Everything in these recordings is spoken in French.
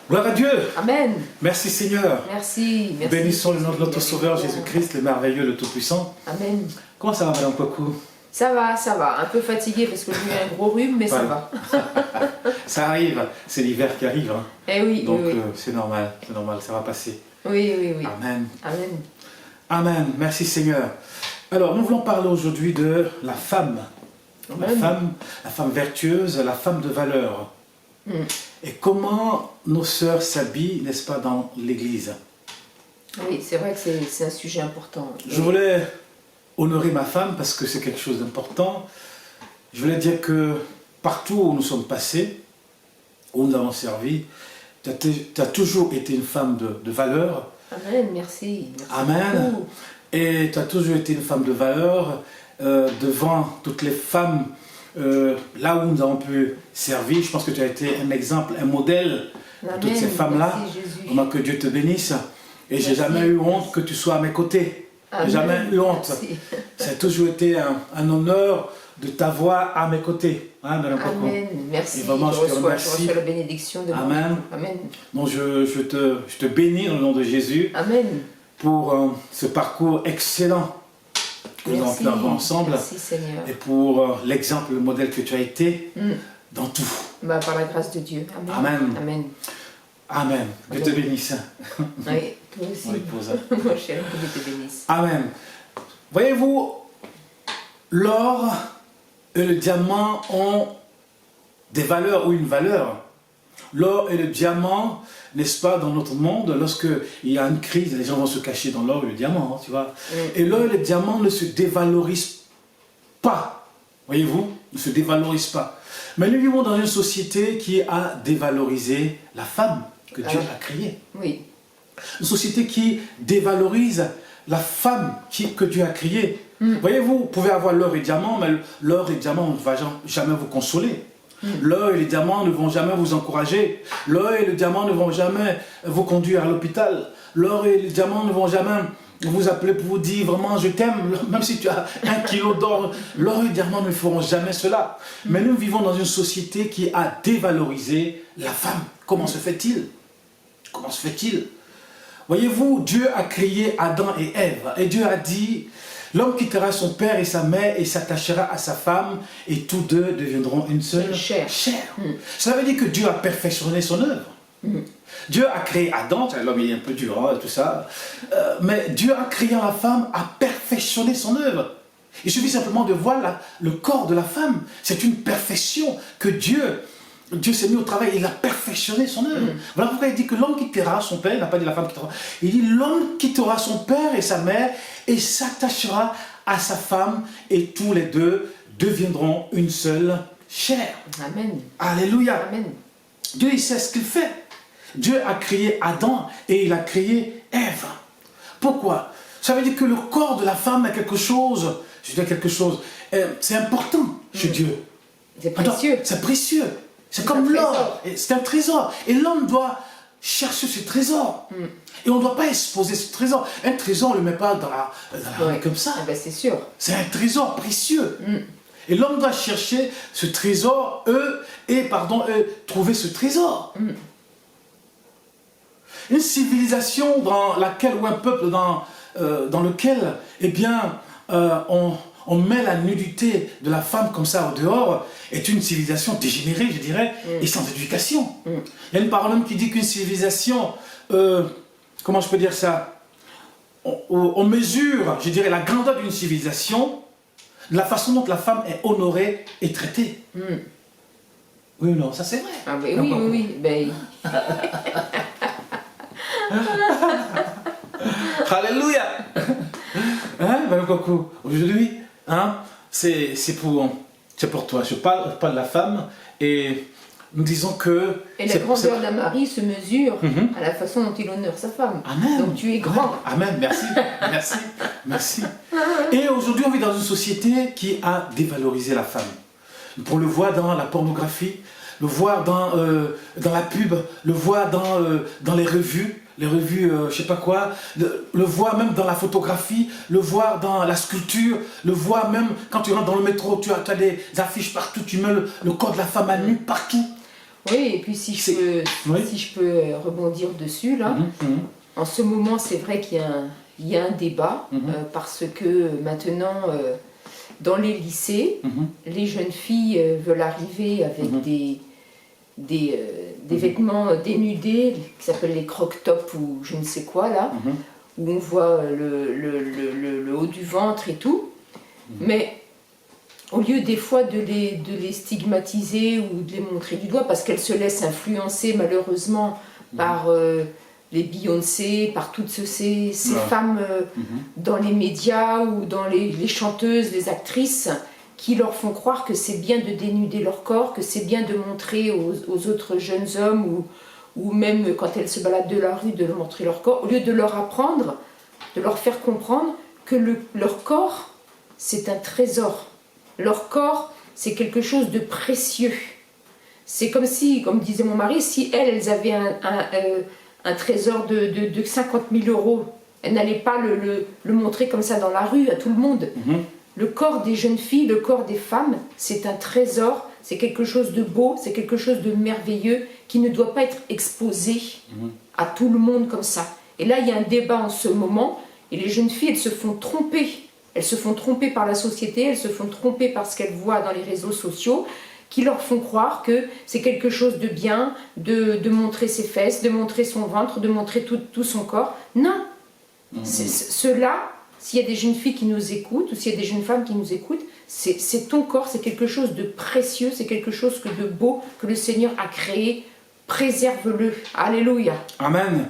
Gloire à Dieu. Amen. Merci Seigneur. Merci. Merci. Bénissons le nom de notre Merci. Sauveur Jésus-Christ, le merveilleux, le Tout-Puissant. Amen. Comment ça va, Madame Kwaku? Ça va, ça va. Un peu fatigué parce que j'ai eu un gros rhume, mais ça Ouais. va. Ça arrive, c'est l'hiver qui arrive. Hein. Eh oui, Donc oui, oui. c'est normal, ça va passer. Oui, oui, oui. Amen. Amen. Amen. Merci Seigneur. Alors, nous voulons parler aujourd'hui de la femme. Amen. La femme vertueuse, la femme de valeur. Mm. Et comment nos sœurs s'habillent, n'est-ce pas, dans l'église. Oui, c'est vrai que c'est un sujet important. Je voulais honorer ma femme parce que c'est quelque chose d'important. Je voulais dire que partout où nous sommes passés, où nous avons servi, tu as toujours été une femme de valeur. Amen, merci. Merci Amen. beaucoup. Et tu as toujours été une femme de valeur devant toutes les femmes là où nous avons pu servir. Je pense que tu as été un exemple, un modèle pour Amen. toutes ces femmes-là. Merci, Jésus. Vraiment que Dieu te bénisse. Et j'ai Merci. jamais eu honte que tu sois à mes côtés. Amen. J'ai jamais eu honte. Merci. Ça a toujours été un honneur de t'avoir à mes côtés. Hein, Madame Coco. Amen. Merci. Et vraiment, je te je remercie. reçois la bénédiction de Amen. Dieu. Amen. Donc je te bénis au nom de Jésus Amen. pour ce parcours excellent que nous avons Merci. pu avoir ensemble. Merci Seigneur. Et pour l'exemple, le modèle que tu as été Mm. dans tout. Bah, par la grâce de Dieu. Amen. Amen. Amen. Amen. Dieu te bénisse. Oui, toi aussi. On l'épouse. Mon cher, que Dieu te bénisse. Amen. Voyez-vous, l'or et le diamant ont des valeurs ou une valeur. L'or et le diamant, n'est-ce pas, dans notre monde, lorsqu'il y a une crise, les gens vont se cacher dans l'or et le diamant, hein, tu vois. Et l'or et le diamant ne se dévalorisent pas. Voyez-vous, ne se dévalorisent pas. Mais nous vivons dans une société qui a dévalorisé la femme que Dieu a créée. Oui. Une société qui dévalorise la femme que Dieu a créée. Voyez-vous, vous pouvez avoir l'or et le diamant, mais l'or et le diamant ne vont jamais vous consoler. L'or et le diamant ne vont jamais vous encourager. L'or et le diamant ne vont jamais vous conduire à l'hôpital. L'or et le diamant ne vont jamais vous appeler pour vous dire vraiment je t'aime, même si tu as 1 kilo d'or. L'or et le diamant ne feront jamais cela. Mais nous vivons dans une société qui a dévalorisé la femme. Comment se fait-il? Comment se fait-il? Voyez-vous, Dieu a créé Adam et Ève. Et Dieu a dit, l'homme quittera son père et sa mère et s'attachera à sa femme et tous deux deviendront une seule Chair. Cela veut dire que Dieu a perfectionné son œuvre. Dieu a créé Adam, l'homme il est un peu dur, hein, tout ça. Mais Dieu a créé la femme, a perfectionné son œuvre. Il suffit simplement de voir le corps de la femme. C'est une perfection que Dieu s'est mis au travail, il a perfectionné son œuvre. Voilà pourquoi il dit que l'homme quittera son père, il n'a pas dit la femme quittera. Il dit l'homme quittera son père et sa mère et s'attachera à sa femme et tous les deux deviendront une seule chair. Amen. Alléluia. Amen. Dieu, il sait ce qu'il fait. Dieu a créé Adam et il a créé Ève. Pourquoi? Ça veut dire que le corps de la femme est quelque chose, c'est important chez Dieu. C'est précieux. C'est précieux. C'est C'est comme un l'or. trésor. C'est un trésor. Et l'homme doit chercher ce trésor. Et on ne doit pas exposer ce trésor. Un trésor, on ne le met pas dans la Ouais. comme ça. Ah ben, c'est sûr. C'est un trésor précieux. Et l'homme doit chercher ce trésor, trouver ce trésor. Une civilisation dans laquelle, ou un peuple dans lequel, eh bien, on met la nudité de la femme comme ça au dehors, est une civilisation dégénérée, je dirais, et sans éducation. Il y a une parole qui dit qu'une civilisation, comment je peux dire ça, on mesure, je dirais, la grandeur d'une civilisation, de la façon dont la femme est honorée et traitée. Oui ou non, ça c'est vrai. Ah ben, oui, oui, oui. Ben, Alléluia. Hein, Madame Coco, aujourd'hui, hein, c'est pour toi. Je parle de la femme et nous disons que... et la grandeur d'un mari se mesure à la façon dont il honore sa femme. Amen. Donc tu es grand. Amen, merci, merci, merci. Et aujourd'hui, on vit dans une société qui a dévalorisé la femme. On le voit dans la pornographie, le voir dans la pub, le voir dans les revues, je sais pas quoi, le voir même dans la photographie, le voir dans la sculpture, le voir même quand tu rentres dans le métro, tu as des affiches partout, tu mets le corps de la femme à nu partout. Oui, et puis si je peux rebondir dessus, là, en ce moment, c'est vrai qu'il y a un débat, parce que maintenant, dans les lycées, les jeunes filles veulent arriver avec des vêtements dénudés, qui s'appellent les croc-tops ou je ne sais quoi, là, où on voit le haut du ventre et tout. Mais au lieu des fois de les stigmatiser ou de les montrer du doigt, parce qu'elles se laissent influencer malheureusement par les Beyoncé, par toutes ces femmes dans les médias ou dans les chanteuses, les actrices, qui leur font croire que c'est bien de dénuder leur corps, que c'est bien de montrer aux autres jeunes hommes ou même quand elles se baladent de la rue, de leur montrer leur corps, au lieu de leur apprendre, de leur faire comprendre que leur corps, c'est un trésor. Leur corps, c'est quelque chose de précieux. C'est comme si, comme disait mon mari, si elles avaient un trésor de 50 000 €, elles n'allaient pas le montrer comme ça dans la rue à tout le monde. Le corps des jeunes filles, le corps des femmes, c'est un trésor, c'est quelque chose de beau, c'est quelque chose de merveilleux qui ne doit pas être exposé à tout le monde comme ça. Et là, il y a un débat en ce moment, et les jeunes filles, elles se font tromper. Elles se font tromper par la société, elles se font tromper par ce qu'elles voient dans les réseaux sociaux, qui leur font croire que c'est quelque chose de bien, de montrer ses fesses, de montrer son ventre, de montrer tout son corps. Non, cela, s'il y a des jeunes filles qui nous écoutent, ou s'il y a des jeunes femmes qui nous écoutent, c'est ton corps, c'est quelque chose de précieux, c'est quelque chose de beau, que le Seigneur a créé. Préserve-le. Alléluia. Amen.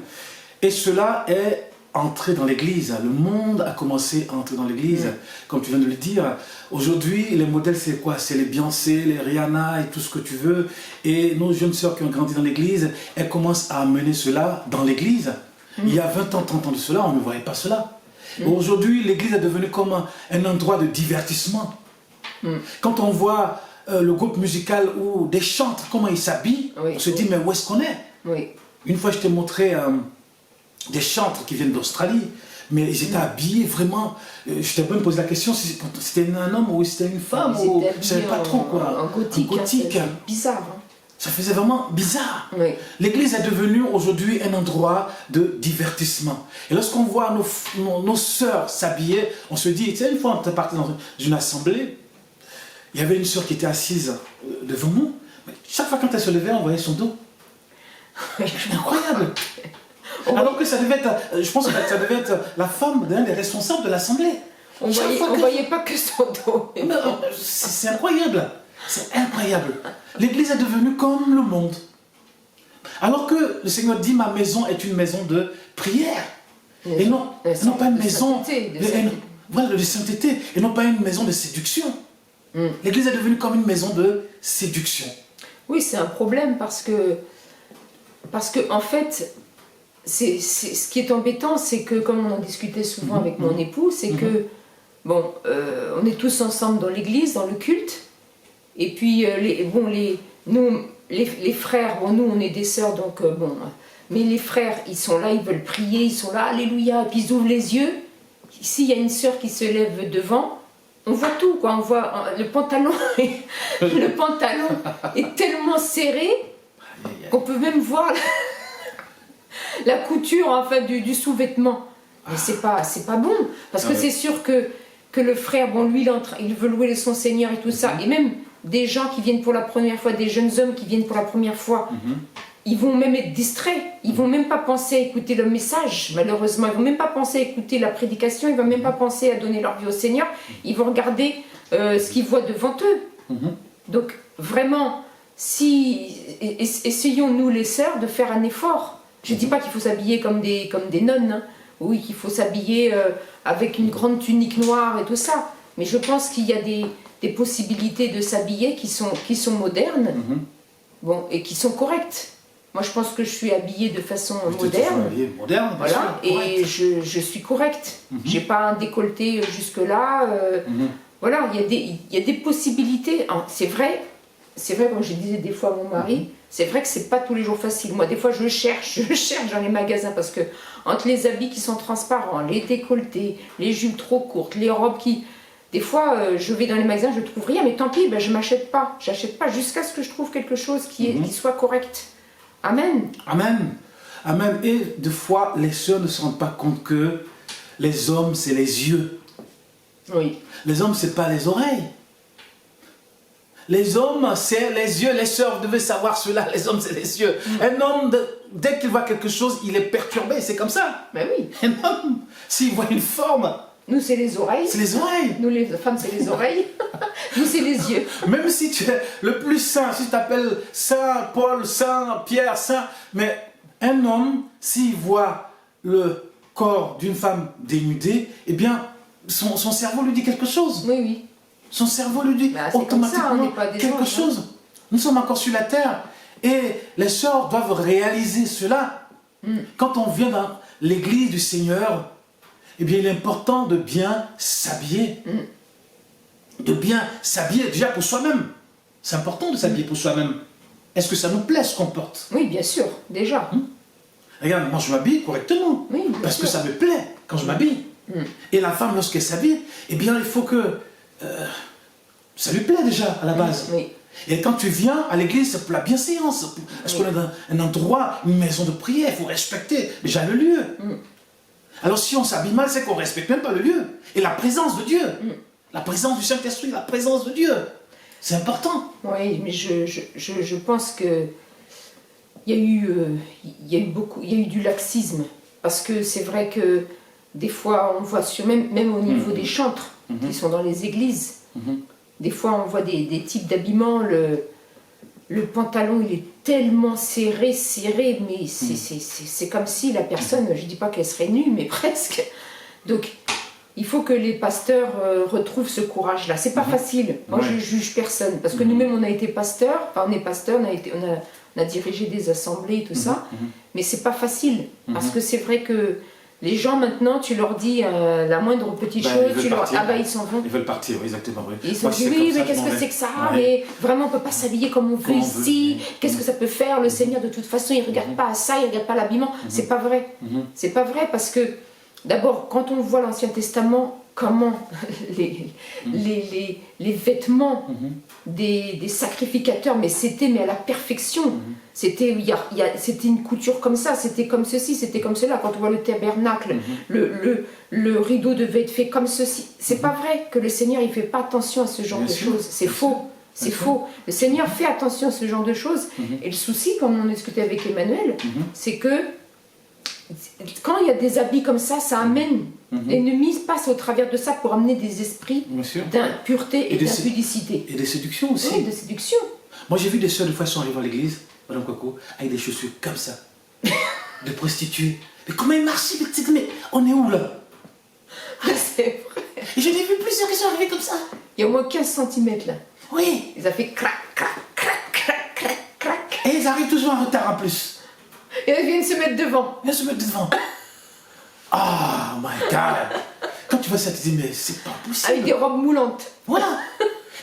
Et cela est entré dans l'église. Le monde a commencé à entrer dans l'église, comme tu viens de le dire. Aujourd'hui, les modèles, c'est quoi? C'est les Beyoncé, les Rihanna et tout ce que tu veux. Et nos jeunes sœurs qui ont grandi dans l'église, elles commencent à amener cela dans l'église. Il y a 20 ans, 30 ans de cela, on ne voyait pas cela. Aujourd'hui, l'église est devenue comme un endroit de divertissement. Quand on voit le groupe musical ou des chantres, comment ils s'habillent, on se dit, mais où est-ce qu'on est? Une fois, je t'ai montré des chantres qui viennent d'Australie, mais ils étaient habillés vraiment. Je t'ai même posé la question si c'était un homme ou si c'était une femme, ou je ne savais pas trop quoi. En gothique. Hein, bizarre. Hein. Ça faisait vraiment bizarre. L'église est devenue aujourd'hui un endroit de divertissement. Et lorsqu'on voit nos sœurs s'habiller, on se dit, tu sais, une fois on était parti dans une assemblée, il y avait une sœur qui était assise devant nous, mais chaque fois quand elle se levait, on voyait son dos. Incroyable. Alors que ça devait être, je pense que ça devait être la femme d'un des responsables de l'assemblée. On ne voyait pas que son dos. C'est incroyable. C'est incroyable. L'église est devenue comme le monde. Alors que le Seigneur dit, ma maison est une maison de prière. Et non pas une maison de sainteté. Et non pas une maison de séduction. L'église est devenue comme une maison de séduction. Oui, c'est un problème parce que en fait, ce qui est embêtant, c'est que, comme on en discutait souvent avec mon époux, c'est que, bon, on est tous ensemble dans l'église, dans le culte, et puis, les frères, bon, nous, on est des sœurs, donc, mais les frères, ils sont là, ils veulent prier, ils sont là, alléluia, et puis ils ouvrent les yeux. S'il y a une sœur qui se lève devant, on voit tout, quoi, on voit le pantalon, le pantalon est tellement serré qu'on peut même voir la couture enfin, du sous-vêtement. Mais c'est pas bon, parce que c'est sûr que le frère, bon, lui, il veut louer son Seigneur et tout ça, et même des gens qui viennent pour la première fois, des jeunes hommes qui viennent pour la première fois, ils vont même être distraits, ils vont même pas penser à écouter le message, malheureusement, ils vont même pas penser à écouter la prédication, ils vont même pas penser à donner leur vie au Seigneur, ils vont regarder ce qu'ils voient devant eux. Donc, vraiment, essayons, nous les sœurs, de faire un effort. Je ne dis pas qu'il faut s'habiller comme des nonnes, hein. Oui, qu'il faut s'habiller avec une grande tunique noire et tout ça, mais je pense qu'il y a des possibilités de s'habiller qui sont modernes, bon, et qui sont correctes. Moi, je pense que je suis habillée de façon moderne, voilà, et je suis correcte. J'ai pas un décolleté jusque-là. Voilà, il y a des possibilités. C'est vrai, comme je disais des fois à mon mari, c'est vrai que c'est pas tous les jours facile. Moi, des fois, je cherche dans les magasins parce que entre les habits qui sont transparents, les décolletés, les jupes trop courtes, les robes qui... Des fois, je vais dans les magasins, je ne trouve rien, mais tant pis, ben, je m'achète pas. J'achète pas jusqu'à ce que je trouve quelque chose qui soit correct. Amen. Amen. Amen. Et des fois, les sœurs ne se rendent pas compte que les hommes, c'est les yeux. Oui. Les hommes, c'est pas les oreilles. Les hommes, c'est les yeux. Les sœurs devaient savoir cela. Les hommes, c'est les yeux. Un homme, dès qu'il voit quelque chose, il est perturbé. C'est comme ça. Ben oui. Un homme, s'il voit une forme, Nous, c'est les oreilles. c'est les oreilles. Nous, les femmes, c'est les oreilles. Nous, c'est les yeux. Même si tu es le plus saint, si tu t'appelles Saint Paul, Saint Pierre, Saint, mais un homme, s'il voit le corps d'une femme dénudée, eh bien, son cerveau lui dit quelque chose. Oui, oui. Son cerveau lui dit Bah, c'est comme ça, on automatiquement n'est pas des quelque anges, hein. chose. Nous sommes encore sur la terre. Et les sœurs doivent réaliser cela. Quand on vient dans l'église du Seigneur, eh bien, il est important de bien s'habiller. De bien s'habiller déjà pour soi-même. C'est important de s'habiller pour soi-même. Est-ce que ça nous plaît ce qu'on porte? Oui, bien sûr, déjà. Regarde, moi je m'habille correctement. Oui, bien parce que sûr. ça me plaît quand je m'habille. Et la femme, lorsqu'elle s'habille, eh bien, il faut que ça lui plaît déjà à la base. Oui. Et quand tu viens à l'église, c'est pour la bienséance. Parce qu'on est dans un endroit, une maison de prière, il faut respecter déjà le lieu. Alors si on s'habille mal, c'est qu'on ne respecte même pas le lieu. Et la présence de Dieu. La présence du Saint-Esprit, la présence de Dieu. C'est important. Oui, mais je pense que il y a eu du laxisme. Parce que c'est vrai que des fois, on voit même au niveau des chantres qui sont dans les églises, des fois on voit des types d'habillement, le pantalon il est tellement serré, mais c'est comme si la personne, je ne dis pas qu'elle serait nue, mais presque. Donc il faut que les pasteurs retrouvent ce courage-là. C'est pas facile. Moi, je juge personne. Parce que nous-mêmes, on a été pasteurs. Enfin, on est pasteurs, on a dirigé des assemblées et tout ça. Mais c'est pas facile. Parce que c'est vrai que les gens, maintenant, tu leur dis la moindre petite chose, tu leur... Ah bah, ils s'en vont. Ils veulent partir, exactement. Oui. Ils sont dit, oui, mais qu'est-ce que c'est que ça? Mais vraiment, on peut pas s'habiller comme on veut ici. Qu'est-ce que ça peut faire? Le Seigneur, de toute façon, il regarde pas à ça, il regarde pas l'habillement. C'est pas vrai. C'est pas vrai parce que d'abord, quand on voit l'Ancien Testament, comment les vêtements des sacrificateurs, mais c'était à la perfection. C'était une couture comme ça, c'était comme ceci, c'était comme cela. Quand on voit le tabernacle, le rideau devait être fait comme ceci. C'est pas vrai que le Seigneur il fait pas attention à ce genre de choses. C'est faux. C'est faux. Le Seigneur fait attention à ce genre de choses. Et le souci, comme on discutait avec Emmanuel, c'est que quand il y a des habits comme ça, ça amène. L'ennemi passe au travers de ça pour amener des esprits d'impureté et d'impudicité. Et des séductions aussi. Oui, de séduction. Moi j'ai vu des sœurs, des fois, elles sont arrivées à l'église, Madame Coco, avec des chaussures comme ça. De prostituées. Mais comment ils marchent? Mais on est où là? C'est vrai. Et j'en ai vu plusieurs qui sont arrivés comme ça. Il y a au moins 15 cm là. Oui. Ils ont fait crac, crac, crac, crac, crac, crac. Et ils arrivent toujours en retard en plus. Et elles viennent se mettre devant. Viens se mettre devant. Oh my God. Quand tu vois ça, tu te dis, mais c'est pas possible. Avec des robes moulantes. Voilà.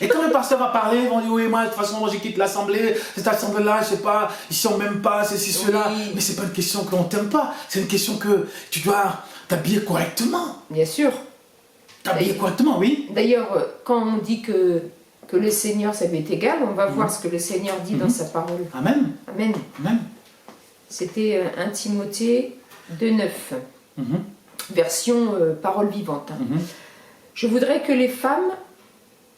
Et quand le pasteur va parler, ils vont dire, oui, moi, de toute façon, moi, j'ai quitté l'assemblée, cette assemblée-là, je sais pas, ils sont même pas, ceci, cela. Oui. Mais c'est pas une question qu'on t'aime pas. C'est une question que tu dois t'habiller correctement. Bien sûr. T'habiller correctement, oui. D'ailleurs, quand on dit que le Seigneur, ça lui est égal, on va voir ce que le Seigneur dit dans sa parole. Amen. Amen. Amen. C'était 1 Timothée 2,9, version parole vivante. Je voudrais que les femmes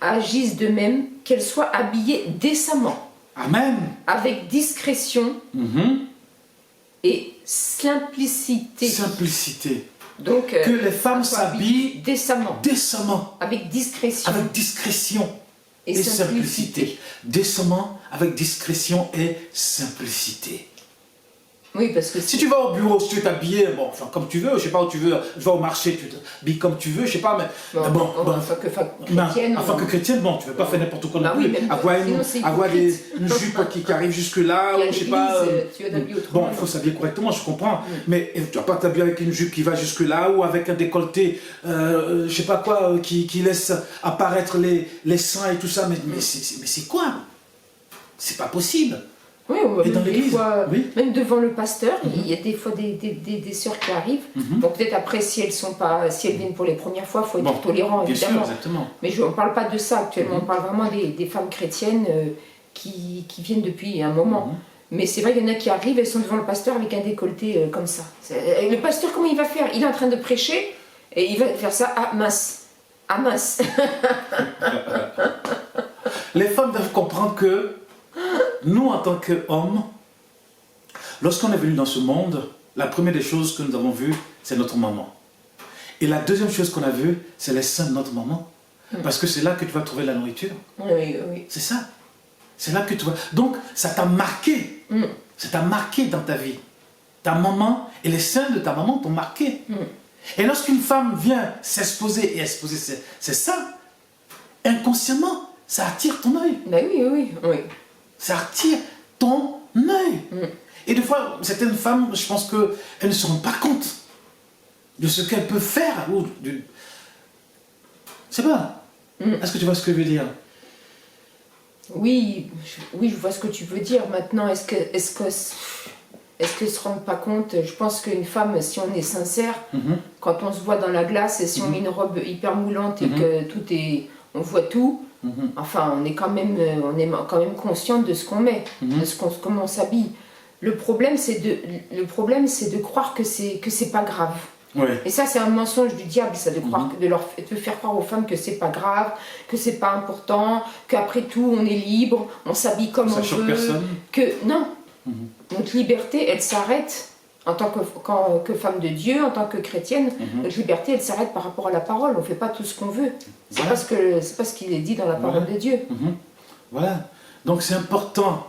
agissent de même, qu'elles soient habillées décemment, Amen. avec discrétion et simplicité. Simplicité. Donc, Que les femmes s'habillent décemment, décemment, avec discrétion avec discrétion et simplicité. Décemment, avec discrétion et simplicité. Oui, parce que Si tu vas au bureau, si tu veux t'habiller, bon, enfin, comme tu veux, je sais pas où tu veux, tu vas au marché, tu t'habilles comme tu veux, je sais pas, mais en tant que chrétienne, en tant que chrétienne, bon, tu veux pas faire n'importe quoi non oui, plus. même Avoir sinon, c'est une jupe qui arrive jusque là, ou je sais pas. tu vas t'habiller autrement. Bon, il faut s'habiller correctement, je comprends, mais tu vas pas t'habiller avec une jupe qui va jusque là, ou avec un décolleté, je sais pas quoi, qui laisse apparaître les seins et tout ça, mais c'est quoi? C'est pas possible. Oui, on va Et dans même des l'église, fois, oui. même devant le pasteur, il y a des fois des sœurs qui arrivent. Bon, peut-être après, si elles viennent pour les premières fois, il faut être Bon, tolérant, bien sûr, évidemment. exactement. Mais on ne parle pas de ça actuellement, on parle vraiment des femmes chrétiennes qui viennent depuis un moment. Mais c'est vrai, il y en a qui arrivent, elles sont devant le pasteur avec un décolleté comme ça. Le pasteur, comment il va faire? Il est en train de prêcher et il va faire ça. Ah mince, ah mince. Les femmes doivent comprendre que nous, en tant qu'hommes, lorsqu'on est venu dans ce monde, la première des choses que nous avons vues, c'est notre maman. Et la deuxième chose qu'on a vue, c'est les seins de notre maman. Parce que c'est là que tu vas trouver la nourriture. Oui, oui. C'est ça. C'est là que tu vas... Donc, ça t'a marqué. Ça t'a marqué dans ta vie. Ta maman et les seins de ta maman t'ont marqué. Et lorsqu'une femme vient s'exposer et exposer ses seins, inconsciemment, ça attire ton œil. Ben oui, oui, oui. Ça attire ton œil. Et des fois, certaines femmes, je pense qu'elles ne se rendent pas compte de ce qu'elles peuvent faire. Ou de... C'est pas. Est-ce que tu vois ce que je veux dire? Oui, oui, je vois ce que tu veux dire. Maintenant, est-ce qu'elles ne se rendent pas compte? Je pense qu'une femme, si on est sincère, quand on se voit dans la glace et si on met une robe hyper moulante et que tout est, on voit tout, enfin, on est quand même consciente de ce qu'on met, de comment on s'habille. Le problème, c'est de croire que c'est pas grave. Ouais. Et ça, c'est un mensonge du diable, ça, de faire croire aux femmes que c'est pas grave, que c'est pas important, qu'après tout, on est libre, on s'habille comme Ça on choque veut. personne. Non. Notre liberté, elle s'arrête en tant que femme de Dieu, en tant que chrétienne. Notre liberté, elle s'arrête par rapport à la parole. On fait pas tout ce qu'on veut. C'est Voilà. pas ce qu'il est dit dans la parole de Dieu. Voilà. Donc c'est important,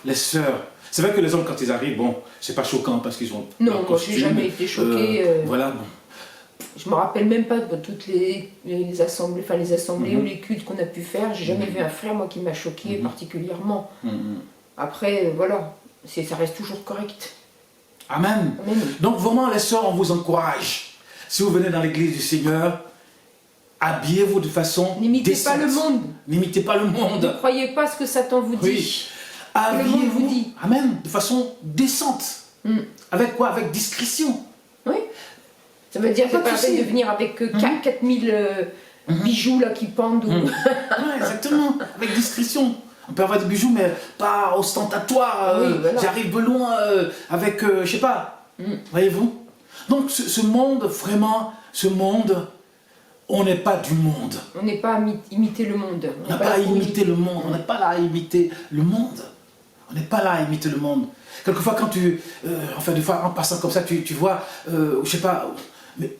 les sœurs. C'est vrai que les hommes, quand ils arrivent, bon, c'est pas choquant parce qu'ils ont. Non, leur moi, costume. j'ai jamais été choquée. Voilà, bon. Je me rappelle même pas de toutes les assemblées ou les cultes qu'on a pu faire. J'ai jamais vu un frère, moi, qui m'a choqué particulièrement. Après, voilà, ça reste toujours correct. Amen. Amen. Donc vraiment, les sœurs, on vous encourage. Si vous venez dans l'église du Seigneur, habillez-vous de façon N'imitez décente. pas le monde. N'imitez pas le Ne monde. croyez pas ce que Satan vous dit. Oui. Le monde vous Habillez-vous, dit. amen, de façon décente. Avec quoi? Avec discrétion. Oui. Ça veut dire que Pas c'est pas de la peine souci. de venir avec 4000 bijoux là qui pendent. Ouais, exactement. Avec discrétion. On peut avoir des bijoux, mais pas ostentatoire. Oui, voilà. J'arrive de loin avec, je sais pas. Voyez-vous? Donc ce monde, vraiment, ce monde, on n'est pas du monde. On n'est pas à imiter le monde. On n'est pas à imiter le monde. On n'est pas là à imiter le monde. On n'est pas là à imiter le monde. Quelquefois, quand enfin, des fois, en passant comme ça, tu vois, je sais pas, mais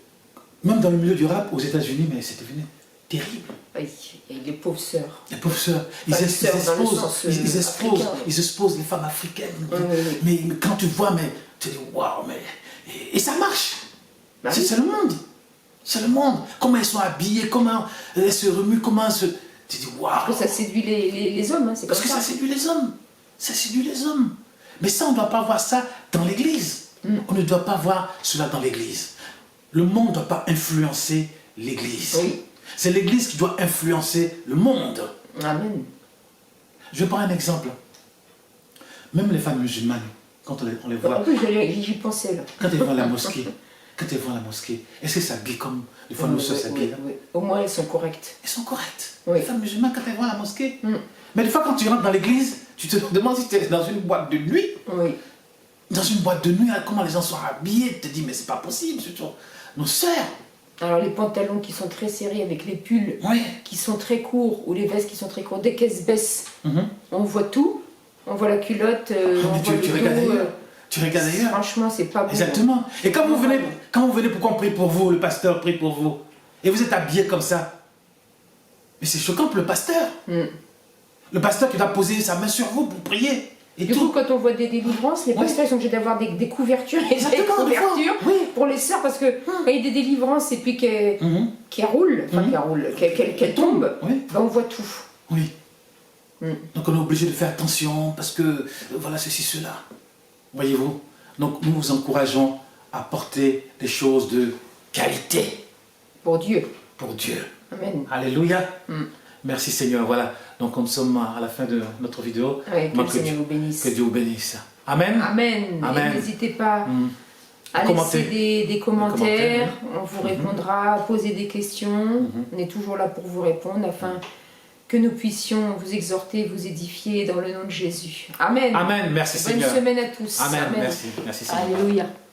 même dans le milieu du rap aux États-Unis, mais c'est devenu terrible. Et les pauvres sœurs. Les pauvres sœurs, ils Pas sœurs dans le sens, africain. exposent les femmes africaines. Oui. Mais quand tu vois, mais tu te dis waouh, mais. Et ça marche. Bah C'est oui. c'est le monde. C'est le monde. Comment elles sont habillées, comment elles se remuent, comment elles se. Tu te dis waouh. Parce que ça séduit les hommes, hein, c'est comme Parce que ça séduit les hommes. Ça séduit les hommes. Mais ça, on ne doit pas voir ça dans l'église. On ne doit pas voir cela dans l'église. Le monde ne doit pas influencer l'église. Oui. C'est l'église qui doit influencer le monde. Amen. Je vais prendre un exemple. Même les femmes musulmanes, quand on les voit, En plus, j'y pensais là. quand elles vont à la mosquée, est-ce qu'elles s'habillent comme les femmes nos sœurs s'habillent? Oui. Au moins, elles sont correctes. Elles sont correctes. Oui. Les femmes musulmanes, quand elles vont à la mosquée. Mais des fois, quand tu rentres dans l'église, tu te demandes si tu es dans une boîte de nuit. Oui. Dans une boîte de nuit, comment les gens sont habillés. Tu te dis, mais c'est pas possible, ce sont nos sœurs. Alors, les pantalons qui sont très serrés avec les pulls Oui. qui sont très courts ou les vestes qui sont très courtes, dès qu'elles se baissent, on voit tout. On voit la culotte, on Mais voit le tu dos. regardes ailleurs. Tu regardes ailleurs. Franchement, c'est pas bon. Exactement. Et quand vous venez pour qu'on prie pour vous, le pasteur prie pour vous, et vous êtes habillé comme ça, mais c'est choquant pour le pasteur. Le pasteur qui va poser sa main sur vous pour prier. Et Du tout. coup, quand on voit des délivrances, les pasteurs ils sont obligés d'avoir des couvertures, des Exactement, des fois. couvertures Oui. pour les sœurs, parce que quand il y a des délivrances et puis qu'elles roulent, qu'elles tombent, Oui. ben on voit tout. Oui. Donc on est obligé de faire attention parce que voilà ceci, cela. Voyez-vous? Donc nous vous encourageons à porter des choses de qualité Pour Dieu. pour Dieu. Amen. Alléluia. Merci Seigneur. Voilà. Donc nous sommes à la fin de notre vidéo. Ouais, que le Seigneur vous bénisse. Que Dieu vous bénisse. Amen. Amen. Amen. N'hésitez pas à Commenter. laisser des commentaires. On vous Mhm. répondra, à poser des questions. On est toujours là pour vous répondre afin que nous puissions vous exhorter, vous édifier dans le nom de Jésus. Amen. Amen. Merci Bonne Seigneur. semaine à tous. Amen. Merci. Merci Seigneur. Alléluia.